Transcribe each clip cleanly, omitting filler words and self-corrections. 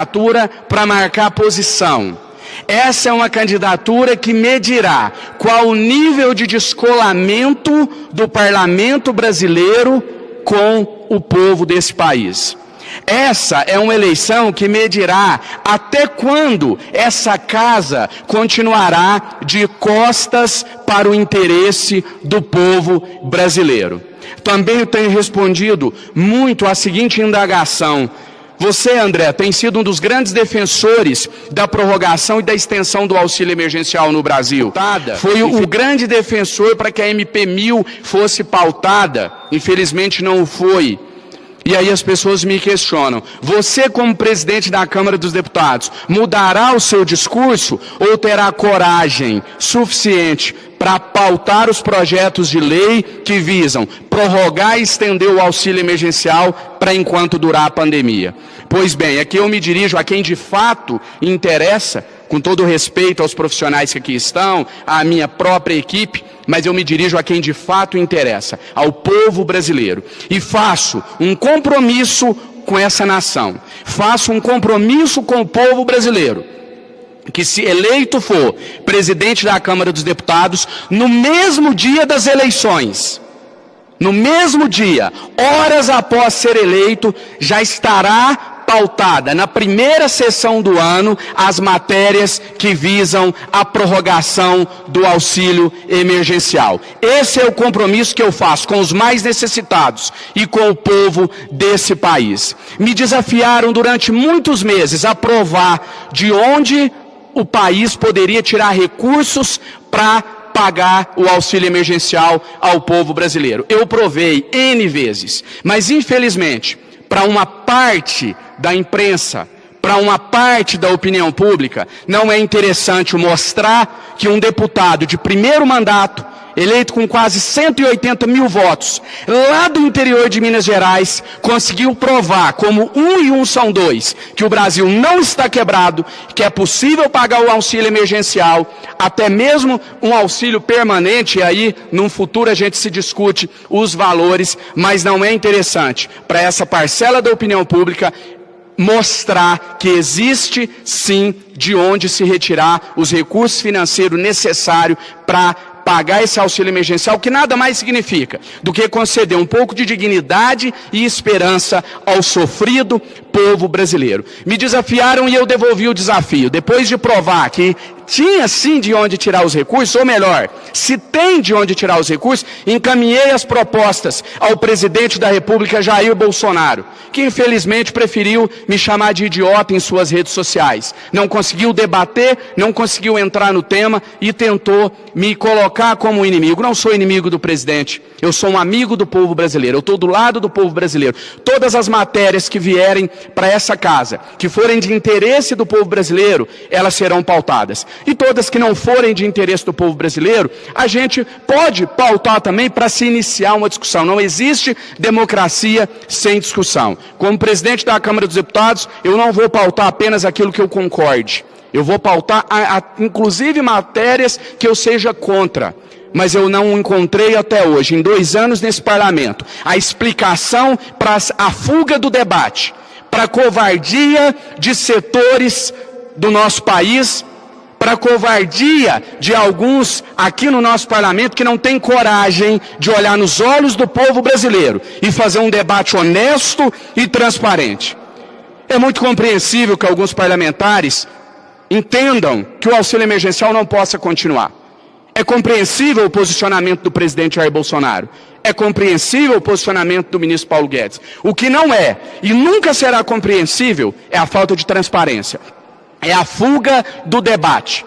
candidatura para marcar posição. Essa é uma candidatura que medirá qual o nível de descolamento do parlamento brasileiro com o povo desse país. Essa é uma eleição que medirá até quando essa casa continuará de costas para o interesse do povo brasileiro. Também tenho respondido muito à seguinte indagação. Você, André, tem sido um dos grandes defensores da prorrogação e da extensão do auxílio emergencial no Brasil. Foi o grande defensor para que a MP1000 fosse pautada. Infelizmente não o foi. E aí as pessoas me questionam, você como presidente da Câmara dos Deputados, mudará o seu discurso ou terá coragem suficiente para pautar os projetos de lei que visam prorrogar e estender o auxílio emergencial para enquanto durar a pandemia? Pois bem, aqui eu me dirijo a quem de fato interessa, com todo o respeito aos profissionais que aqui estão, à minha própria equipe, mas eu me dirijo a quem de fato interessa, ao povo brasileiro. E faço um compromisso com essa nação, faço um compromisso com o povo brasileiro, que se eleito for presidente da Câmara dos Deputados, no mesmo dia das eleições, no mesmo dia, horas após ser eleito, já estará pautada na primeira sessão do ano as matérias que visam a prorrogação do auxílio emergencial. Esse é o compromisso que eu faço com os mais necessitados e com o povo desse país. Me desafiaram durante muitos meses a provar de onde o país poderia tirar recursos para pagar o auxílio emergencial ao povo brasileiro. Eu provei N vezes, mas infelizmente, para uma parte da imprensa, para uma parte da opinião pública, não é interessante mostrar que um deputado de primeiro mandato, eleito com quase 180 mil votos, lá do interior de Minas Gerais, conseguiu provar, como 1 e 1 são 2, que o Brasil não está quebrado, que é possível pagar o auxílio emergencial, até mesmo um auxílio permanente, e aí, num futuro a gente se discute os valores, mas não é interessante para essa parcela da opinião pública mostrar que existe, sim, de onde se retirar os recursos financeiros necessários para pagar esse auxílio emergencial, que nada mais significa do que conceder um pouco de dignidade e esperança ao sofrido povo brasileiro. Me desafiaram e eu devolvi o desafio. Depois de provar que tinha sim de onde tirar os recursos, ou melhor, se tem de onde tirar os recursos, encaminhei as propostas ao presidente da República, Jair Bolsonaro, que infelizmente preferiu me chamar de idiota em suas redes sociais. Não conseguiu debater, não conseguiu entrar no tema e tentou me colocar como inimigo. Não sou inimigo do presidente, eu sou um amigo do povo brasileiro, eu estou do lado do povo brasileiro. Todas as matérias que vierem para essa casa, que forem de interesse do povo brasileiro, elas serão pautadas. E todas que não forem de interesse do povo brasileiro, a gente pode pautar também para se iniciar uma discussão. Não existe democracia sem discussão. Como presidente da Câmara dos Deputados, eu não vou pautar apenas aquilo que eu concorde. Eu vou pautar, inclusive, matérias que eu seja contra. Mas eu não encontrei até hoje, em 2 anos nesse parlamento, a explicação para a fuga do debate, para a covardia de setores do nosso país, para a covardia de alguns aqui no nosso parlamento que não tem coragem de olhar nos olhos do povo brasileiro e fazer um debate honesto e transparente. É muito compreensível que alguns parlamentares entendam que o auxílio emergencial não possa continuar. É compreensível o posicionamento do presidente Jair Bolsonaro. É compreensível o posicionamento do ministro Paulo Guedes. O que não é e nunca será compreensível é a falta de transparência. É a fuga do debate.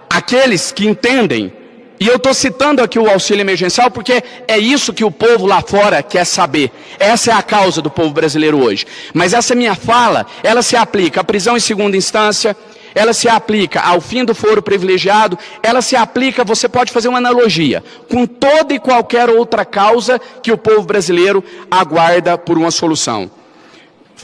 Aqueles que entendem, e eu estou citando aqui o auxílio emergencial porque é isso que o povo lá fora quer saber. Essa é a causa do povo brasileiro hoje. Mas essa minha fala, ela se aplica à prisão em segunda instância, ela se aplica ao fim do foro privilegiado, ela se aplica, você pode fazer uma analogia, com toda e qualquer outra causa que o povo brasileiro aguarda por uma solução.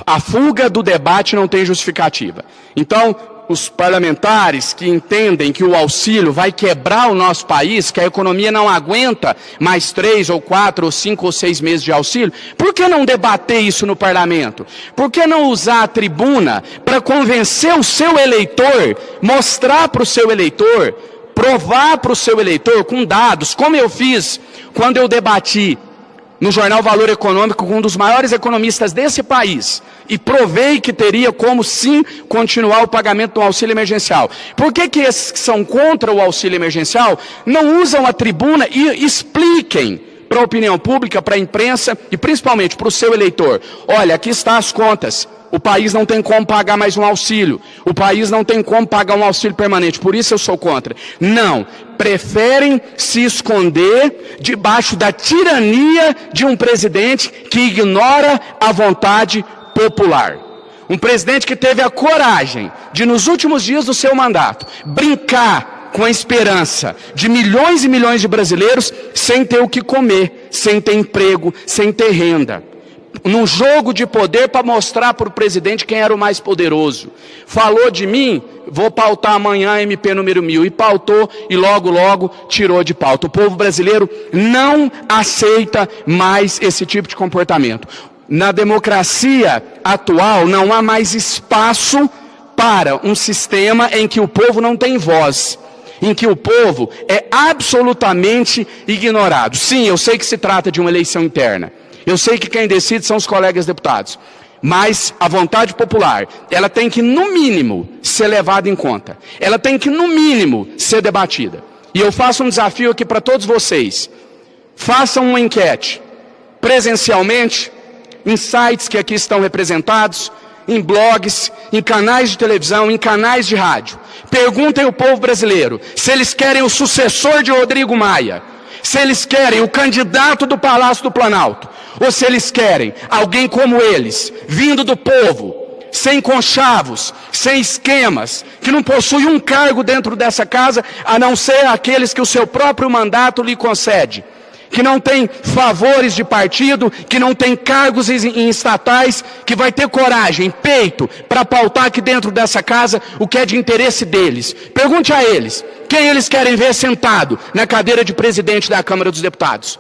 A fuga do debate não tem justificativa. Então, os parlamentares que entendem que o auxílio vai quebrar o nosso país, que a economia não aguenta mais 3 ou 4 ou 5 ou 6 meses de auxílio, por que não debater isso no parlamento? Por que não usar a tribuna para convencer o seu eleitor, mostrar para o seu eleitor, provar para o seu eleitor com dados, como eu fiz quando eu debati no jornal Valor Econômico com um dos maiores economistas desse país, e provei que teria como sim continuar o pagamento do auxílio emergencial. Por que esses que são contra o auxílio emergencial não usam a tribuna e expliquem para a opinião pública, para a imprensa e principalmente para o seu eleitor? Olha, aqui estão as contas. O país não tem como pagar mais um auxílio. O país não tem como pagar um auxílio permanente. Por isso eu sou contra. Não. Preferem se esconder debaixo da tirania de um presidente que ignora a vontade popular. Um presidente que teve a coragem de, nos últimos dias do seu mandato, brincar com a esperança de milhões e milhões de brasileiros sem ter o que comer, sem ter emprego, sem ter renda. Num jogo de poder para mostrar para o presidente quem era o mais poderoso. Falou de mim, vou pautar amanhã MP número 1000. E pautou e logo, logo tirou de pauta. O povo brasileiro não aceita mais esse tipo de comportamento. Na democracia atual não há mais espaço para um sistema em que o povo não tem voz, em que o povo é absolutamente ignorado. Sim, eu sei que se trata de uma eleição interna. Eu sei que quem decide são os colegas deputados, mas a vontade popular, ela tem que, no mínimo, ser levada em conta. Ela tem que, no mínimo, ser debatida. E eu faço um desafio aqui para todos vocês. Façam uma enquete, presencialmente, em sites que aqui estão representados, em blogs, em canais de televisão, em canais de rádio. Perguntem ao povo brasileiro se eles querem o sucessor de Rodrigo Maia, se eles querem o candidato do Palácio do Planalto, ou se eles querem alguém como eles, vindo do povo, sem conchavos, sem esquemas, que não possui um cargo dentro dessa casa, a não ser aqueles que o seu próprio mandato lhe concede, que não tem favores de partido, que não tem cargos em estatais, que vai ter coragem, peito, para pautar aqui dentro dessa casa o que é de interesse deles. Pergunte a eles, quem eles querem ver sentado na cadeira de presidente da Câmara dos Deputados.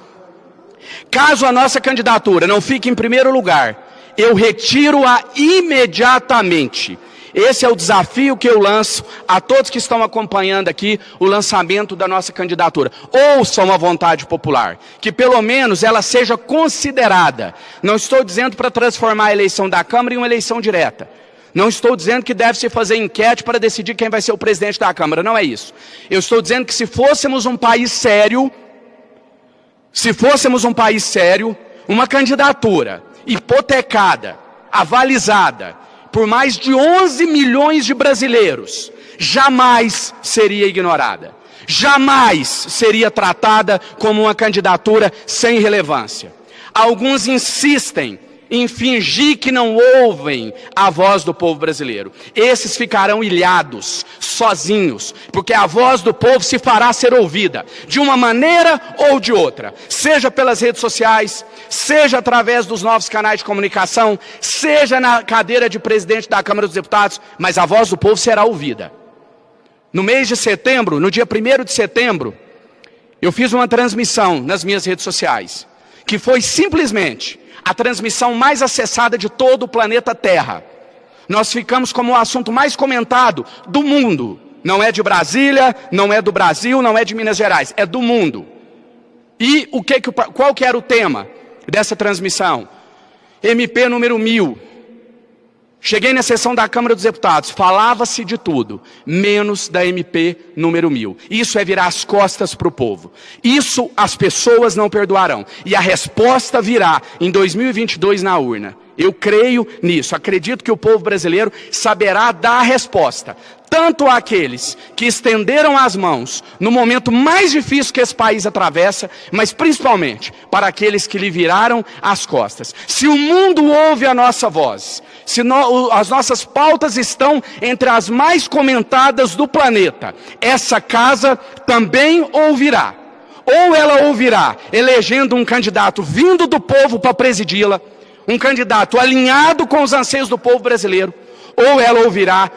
Caso a nossa candidatura não fique em primeiro lugar, eu retiro-a imediatamente. Esse é o desafio que eu lanço a todos que estão acompanhando aqui o lançamento da nossa candidatura. Ouçam a vontade popular, que pelo menos ela seja considerada. Não estou dizendo para transformar a eleição da Câmara em uma eleição direta. Não estou dizendo que deve-se fazer enquete para decidir quem vai ser o presidente da Câmara. Não é isso. Eu estou dizendo que se fôssemos um país sério, uma candidatura hipotecada, avalizada, por mais de 11 milhões de brasileiros, jamais seria ignorada. Jamais seria tratada como uma candidatura sem relevância. Alguns insistem em fingir que não ouvem a voz do povo brasileiro. Esses ficarão ilhados, sozinhos, porque a voz do povo se fará ser ouvida, de uma maneira ou de outra, seja pelas redes sociais, seja através dos novos canais de comunicação, seja na cadeira de presidente da Câmara dos Deputados, mas a voz do povo será ouvida. No mês de setembro, no dia 1º de setembro, eu fiz uma transmissão nas minhas redes sociais, que foi simplesmente a transmissão mais acessada de todo o planeta Terra. Nós ficamos como o assunto mais comentado do mundo. Não é de Brasília, não é do Brasil, não é de Minas Gerais, é do mundo. E qual que era o tema dessa transmissão? MP número 1000. Cheguei na sessão da Câmara dos Deputados, falava-se de tudo, menos da MP número 1000. Isso é virar as costas para o povo. Isso as pessoas não perdoarão. E a resposta virá em 2022 na urna. Eu creio nisso, acredito que o povo brasileiro saberá dar a resposta, tanto àqueles que estenderam as mãos no momento mais difícil que esse país atravessa, mas principalmente para aqueles que lhe viraram as costas. Se o mundo ouve a nossa voz, se as nossas pautas estão entre as mais comentadas do planeta, essa casa também ouvirá. Ou ela ouvirá elegendo um candidato vindo do povo para presidi-la, um candidato alinhado com os anseios do povo brasileiro, ou ela ouvirá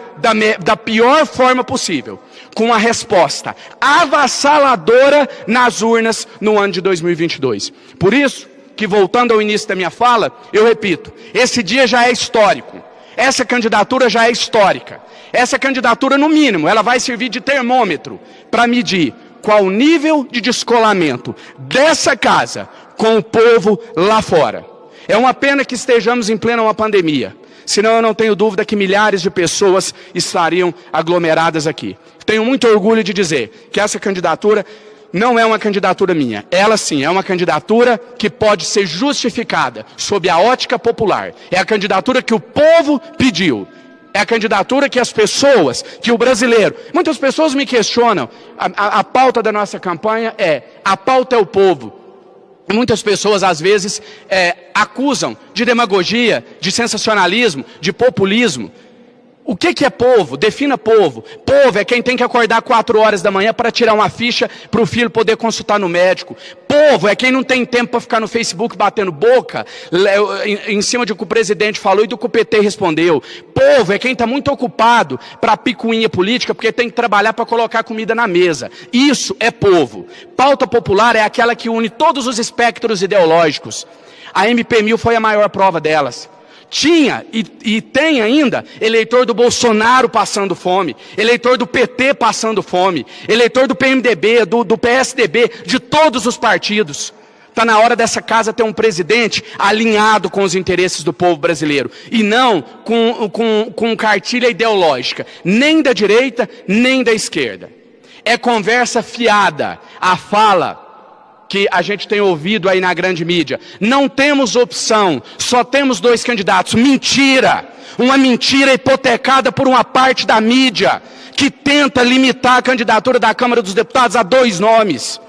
da pior forma possível, com uma resposta avassaladora nas urnas no ano de 2022. Por isso, que voltando ao início da minha fala, eu repito, esse dia já é histórico, essa candidatura já é histórica, essa candidatura no mínimo, ela vai servir de termômetro para medir qual o nível de descolamento dessa casa com o povo lá fora. É uma pena que estejamos em plena uma pandemia, senão eu não tenho dúvida que milhares de pessoas estariam aglomeradas aqui. Tenho muito orgulho de dizer que essa candidatura não é uma candidatura minha. Ela sim é uma candidatura que pode ser justificada sob a ótica popular. É a candidatura que o povo pediu. É a candidatura que as pessoas, que o brasileiro... Muitas pessoas me questionam, a pauta da nossa campanha a pauta é o povo. Muitas pessoas, às vezes, acusam de demagogia, de sensacionalismo, de populismo. O que é povo? Defina povo. Povo é quem tem que acordar 4 horas da manhã para tirar uma ficha para o filho poder consultar no médico. Povo é quem não tem tempo para ficar no Facebook batendo boca em cima de o que o presidente falou e do que o PT respondeu. Povo é quem está muito ocupado para a picuinha política porque tem que trabalhar para colocar comida na mesa. Isso é povo. Pauta popular é aquela que une todos os espectros ideológicos. A MP1000 foi a maior prova delas. Tinha e tem ainda eleitor do Bolsonaro passando fome, eleitor do PT passando fome, eleitor do PMDB, do PSDB, de todos os partidos. Está na hora dessa casa ter um presidente alinhado com os interesses do povo brasileiro e não com cartilha ideológica, nem da direita, nem da esquerda. É conversa fiada, a fala que a gente tem ouvido aí na grande mídia. Não temos opção, só temos 2 candidatos. Mentira! Uma mentira hipotecada por uma parte da mídia que tenta limitar a candidatura da Câmara dos Deputados a 2 nomes.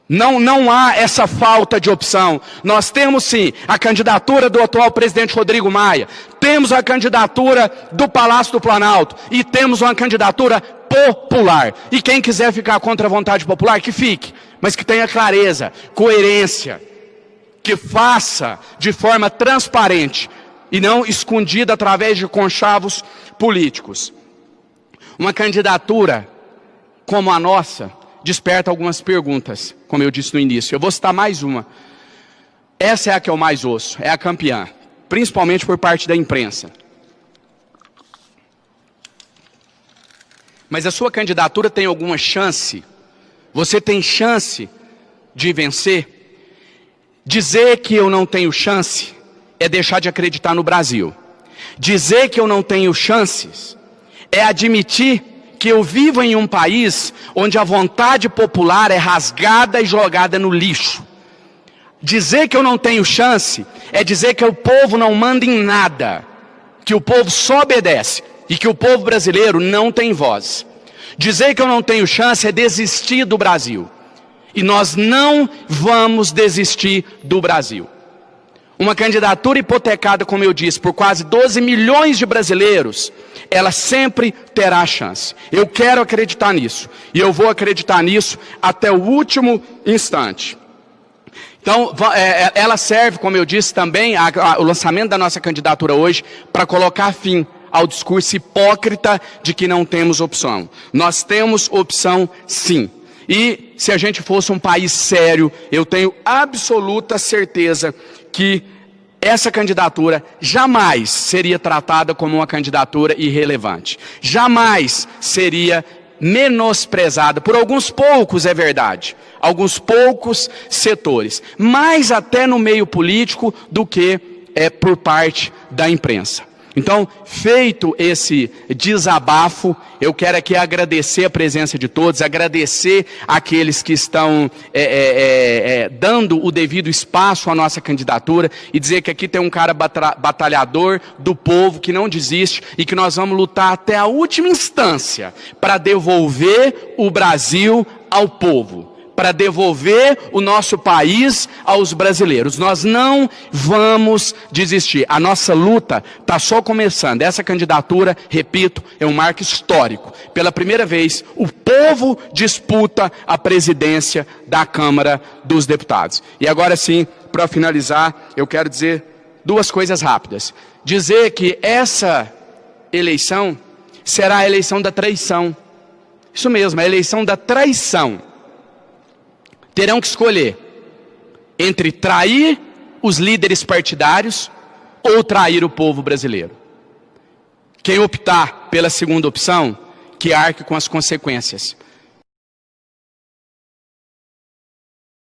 Não há essa falta de opção. Nós temos sim a candidatura do atual presidente Rodrigo Maia, temos a candidatura do Palácio do Planalto e temos uma candidatura popular. E quem quiser ficar contra a vontade popular, que fique, mas que tenha clareza, coerência, que faça de forma transparente e não escondida através de conchavos políticos. Uma candidatura como a nossa desperta algumas perguntas, como eu disse no início. Eu vou citar mais uma. Essa é a que eu mais ouço, é a campeã, principalmente por parte da imprensa. Mas a sua candidatura tem alguma chance? Você tem chance de vencer? Dizer que eu não tenho chance é deixar de acreditar no Brasil. Dizer que eu não tenho chances é admitir que eu vivo em um país onde a vontade popular é rasgada e jogada no lixo. Dizer que eu não tenho chance é dizer que o povo não manda em nada, que o povo só obedece e que o povo brasileiro não tem voz. Dizer que eu não tenho chance é desistir do Brasil. E nós não vamos desistir do Brasil. Uma candidatura hipotecada, como eu disse, por quase 12 milhões de brasileiros, ela sempre terá chance. Eu quero acreditar nisso. E eu vou acreditar nisso até o último instante. Então, ela serve, como eu disse também, o lançamento da nossa candidatura hoje, para colocar fim ao discurso hipócrita de que não temos opção. Nós temos opção sim. E se a gente fosse um país sério, eu tenho absoluta certeza que essa candidatura jamais seria tratada como uma candidatura irrelevante. Jamais seria menosprezada por alguns poucos, é verdade, alguns poucos setores, mais até no meio político do que por parte da imprensa. Então, feito esse desabafo, eu quero aqui agradecer a presença de todos, agradecer aqueles que estão dando o devido espaço à nossa candidatura e dizer que aqui tem um cara batalhador do povo que não desiste e que nós vamos lutar até a última instância para devolver o Brasil ao povo, para devolver o nosso país aos brasileiros. Nós não vamos desistir. A nossa luta está só começando. Essa candidatura, repito, é um marco histórico. Pela primeira vez, o povo disputa a presidência da Câmara dos Deputados. E agora sim, para finalizar, eu quero dizer duas coisas rápidas. Dizer que essa eleição será a eleição da traição. Isso mesmo, a eleição da traição. Terão que escolher entre trair os líderes partidários ou trair o povo brasileiro. Quem optar pela segunda opção, que arque com as consequências.